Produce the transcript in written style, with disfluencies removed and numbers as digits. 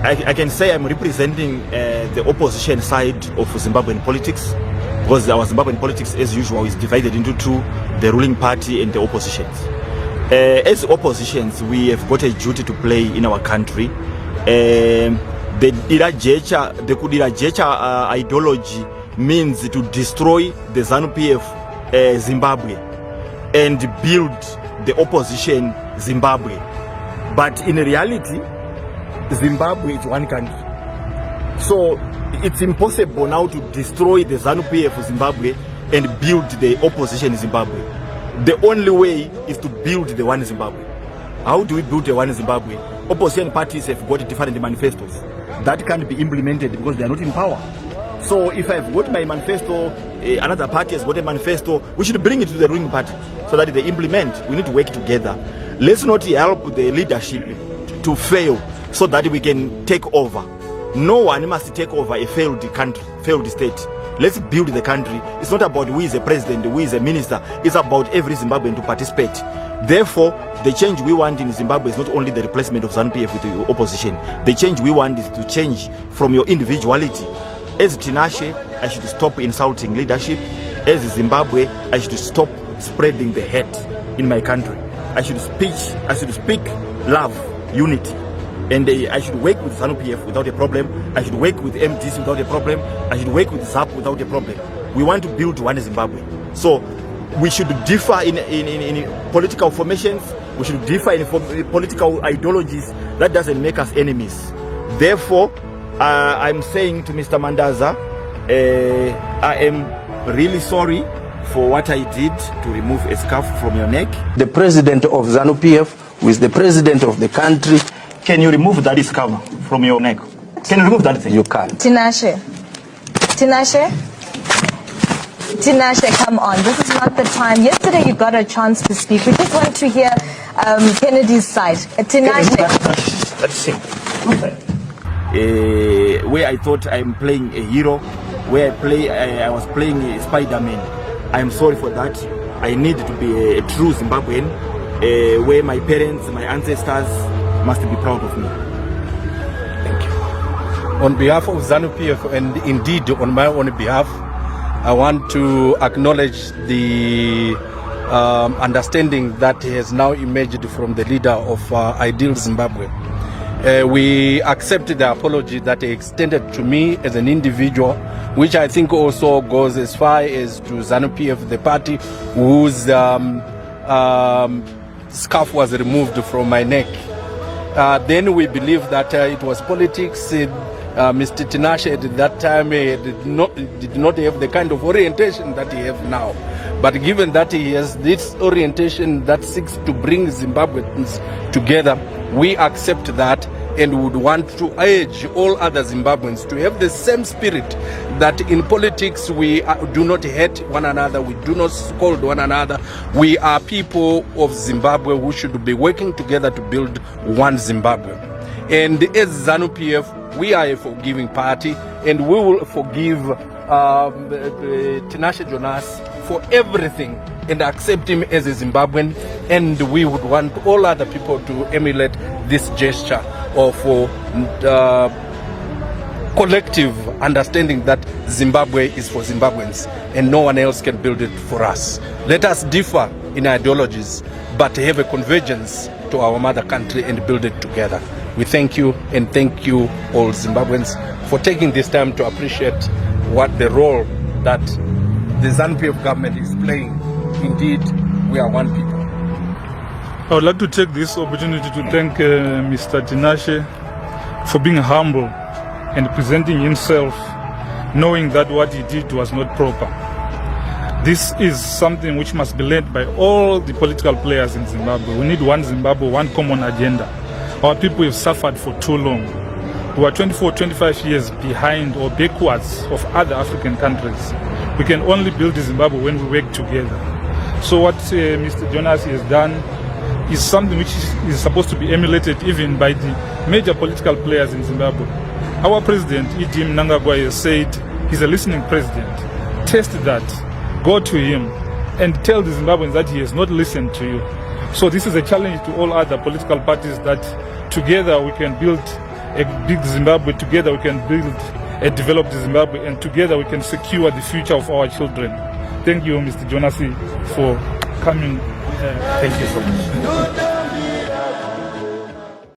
I can say I'm representing the opposition side of Zimbabwean politics, because our Zimbabwean politics, as usual, is divided into two: the ruling party and the oppositions. As oppositions, we have got a duty to play in our country. The Kudirajecha ideology means to destroy the Zanu PF Zimbabwe and build the opposition Zimbabwe. But in reality, Zimbabwe is one country. So it's impossible now to destroy the Zanu PF Zimbabwe and build the opposition Zimbabwe. The only way is to build the one Zimbabwe. How do we build the one Zimbabwe? Opposition parties have got different manifestos that can't be implemented because they are not in power. So if I've got my manifesto, another party has got a manifesto, we should bring it to the ruling party so that they implement. We need to work together. Let's not help the leadership to fail so that we can take over. No one must take over a failed country, failed state. Let's build the country. It's not about who is a president, who is a minister. It's about every Zimbabwean to participate. Therefore, the change we want in Zimbabwe is not only the replacement of ZANU-PF with the opposition. The change we want is to change from your individuality. As Tinashe, I should stop insulting leadership. As Zimbabwe, I should stop spreading the hate in my country. I should speak love, unity. And I should work with ZANU-PF without a problem. I should work with MDC without a problem. I should work with ZAP without a problem. We want to build one Zimbabwe. So we should differ in political formations. We should differ in political ideologies. That doesn't make us enemies. Therefore, I'm saying to Mr. Mandaza, I am really sorry for what I did to remove a scarf from your neck. The president of ZANU-PF, who is the president of the country. Can you remove that scarf from your neck? Can you remove that thing? You can't. Tinashe, come on. This is not the time. Yesterday you got a chance to speak. We just want to hear Kennedy's side. Tinashe. Let's sing. Where I thought I'm playing a hero, where I was playing a Spider-Man. I'm sorry for that. I need to be a true Zimbabwean, where my parents, my ancestors must be proud of me. Thank you. On behalf of ZANU-PF and indeed on my own behalf, I want to acknowledge the understanding that has now emerged from the leader of Ideal Zimbabwe. We accept the apology that he extended to me as an individual, which I think also goes as far as to ZANU-PF, the party whose scarf was removed from my neck. Then we believe that it was politics. Mr. Tinashe at that time did not have the kind of orientation that he has now. But given that he has this orientation that seeks to bring Zimbabweans together, we accept that and would want to urge all other Zimbabweans to have the same spirit that in politics we do not hate one another, we do not scold one another. We are people of Zimbabwe who should be working together to build one Zimbabwe. And as ZANU-PF, we are a forgiving party and we will forgive Tinashe Jonas for everything and accept him as a Zimbabwean, and we would want all other people to emulate this gesture of collective understanding that Zimbabwe is for Zimbabweans and no one else can build it for us. Let us differ in ideologies but have a convergence to our mother country and build it together. We thank you and thank you all Zimbabweans for taking this time to appreciate what the role that the ZANU-PF government is playing. Indeed, we are one people. I would like to take this opportunity to thank Mr. Tinashe for being humble and presenting himself, knowing that what he did was not proper. This is something which must be led by all the political players in Zimbabwe. We need one Zimbabwe, one common agenda. Our people have suffered for too long. We are 24, 25 years behind or backwards of other African countries. We can only build Zimbabwe when we work together. So what Mr. Jonas has done is something which is supposed to be emulated even by the major political players in Zimbabwe. Our president, E.D. Mnangagwa, has said he's a listening president. Test that, go to him and tell the Zimbabweans that he has not listened to you. So this is a challenge to all other political parties that together we can build a big Zimbabwe. Together we can build a developed Zimbabwe, and together we can secure the future of our children. Thank you, Mr. Jonasi, for coming. Thank you so much.